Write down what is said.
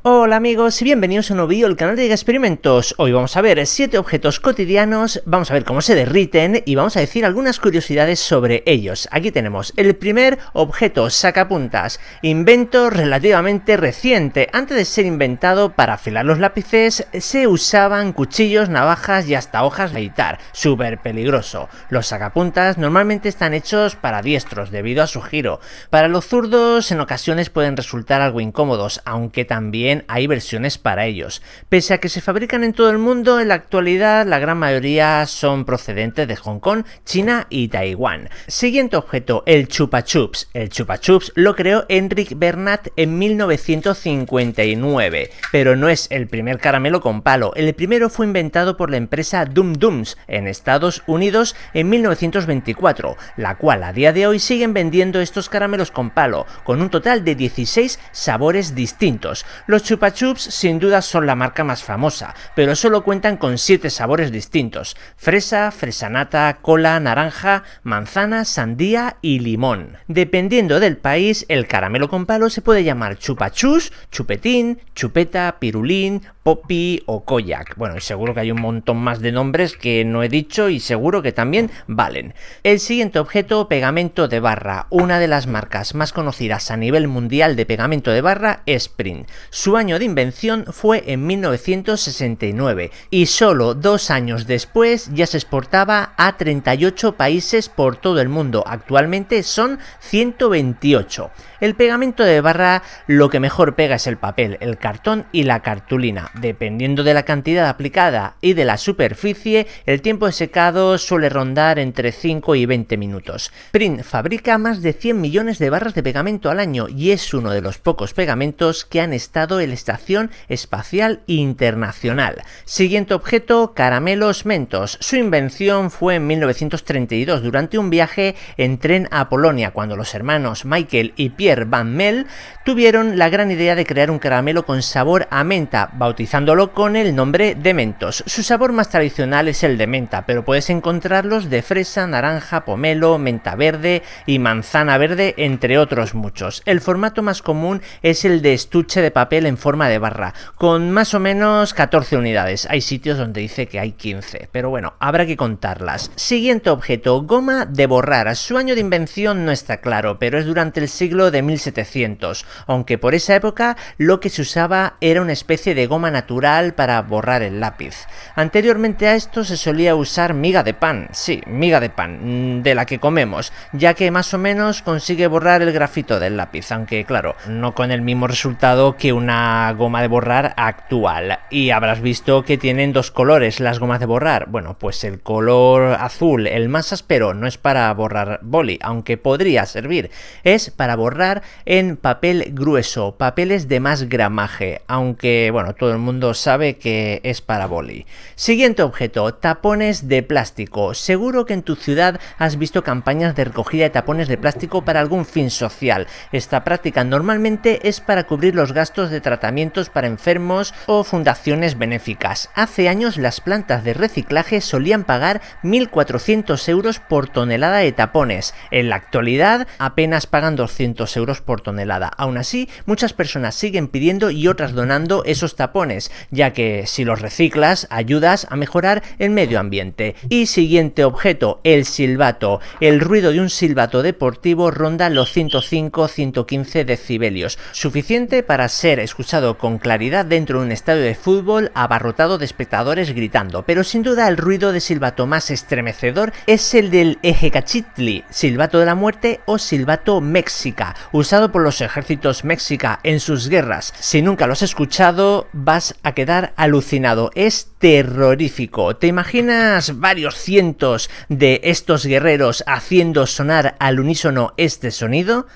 Hola amigos y bienvenidos a un nuevo vídeo del canal de Giga Experimentos. Hoy vamos a ver 7 objetos cotidianos, vamos a ver cómo se derriten y vamos a decir algunas curiosidades sobre ellos. Aquí tenemos el primer objeto sacapuntas, invento relativamente reciente. Antes de ser inventado para afilar los lápices se usaban cuchillos, navajas y hasta hojas de editar. Súper peligroso. Los sacapuntas normalmente están hechos para diestros debido a su giro. Para los zurdos en ocasiones pueden resultar algo incómodos, aunque también hay versiones para ellos. Pese a que se fabrican en todo el mundo, en la actualidad la gran mayoría son procedentes de Hong Kong, China y Taiwán. Siguiente objeto, el Chupa Chups. El Chupa Chups lo creó Enric Bernat en 1959, pero no es el primer caramelo con palo. El primero fue inventado por la empresa Dum Dums en Estados Unidos en 1924, la cual a día de hoy siguen vendiendo estos caramelos con palo, con un total de 16 sabores distintos. Los Chupa Chups sin duda son la marca más famosa, pero solo cuentan con 7 sabores distintos: fresa, fresanata, cola, naranja, manzana, sandía y limón. Dependiendo del país, el caramelo con palo se puede llamar Chupa Chus, chupetín, chupeta, pirulín, poppy o koyak. Bueno, y seguro que hay un montón más de nombres que no he dicho y seguro que también valen. El siguiente objeto, pegamento de barra. Una de las marcas más conocidas a nivel mundial de pegamento de barra es Print. Su año de invención fue en 1969 y solo 2 años después ya se exportaba a 38 países por todo el mundo. Actualmente son 128. El pegamento de barra lo que mejor pega es el papel, el cartón y la cartulina. Dependiendo de la cantidad aplicada y de la superficie, el tiempo de secado suele rondar entre 5 y 20 minutos. Print fabrica más de 100 millones de barras de pegamento al año y es uno de los pocos pegamentos que han estado en la Estación Espacial Internacional. Siguiente objeto, caramelos Mentos. Su invención fue en 1932 durante un viaje en tren a Polonia, cuando los hermanos Michael y Pierre Van Mel tuvieron la gran idea de crear un caramelo con sabor a menta, bautizándolo con el nombre de Mentos. Su sabor más tradicional es el de menta, pero puedes encontrarlos de fresa, naranja, pomelo, menta verde y manzana verde, entre otros muchos. El formato más común es el de estuche de papel en forma de barra, con más o menos 14 unidades. Hay sitios donde dice que hay 15, pero bueno, habrá que contarlas. Siguiente objeto, goma de borrar. Su año de invención no está claro, pero es durante el siglo de 1700, aunque por esa época lo que se usaba era una especie de goma natural para borrar el lápiz. Anteriormente a esto se solía usar miga de pan, sí, miga de pan, de la que comemos, ya que más o menos consigue borrar el grafito del lápiz, aunque claro, no con el mismo resultado que una goma de borrar actual. Y habrás visto que tienen dos colores las gomas de borrar. Bueno, pues el color azul, el más áspero, no es para borrar boli, aunque podría servir, es para borrar en papel grueso, papeles de más gramaje, aunque bueno, todo el mundo sabe que es para boli. Siguiente objeto, tapones de plástico. Seguro que en tu ciudad has visto campañas de recogida de tapones de plástico para algún fin social. Esta práctica normalmente es para cubrir los gastos de tratamientos para enfermos o fundaciones benéficas. Hace años las plantas de reciclaje solían pagar 1.400 euros por tonelada de tapones. En la actualidad apenas pagan 200 euros por tonelada. Aún así, muchas personas siguen pidiendo y otras donando esos tapones, ya que si los reciclas ayudas a mejorar el medio ambiente. Y siguiente objeto, el silbato. El ruido de un silbato deportivo ronda los 105-115 decibelios, suficiente para ser escuchado con claridad dentro de un estadio de fútbol abarrotado de espectadores gritando. Pero sin duda el ruido de silbato más estremecedor es el del ejecachitli, silbato de la muerte o silbato mexica, usado por los ejércitos mexica en sus guerras. Si nunca lo has escuchado, vas a quedar alucinado. Es terrorífico. ¿Te imaginas varios cientos de estos guerreros haciendo sonar al unísono este sonido?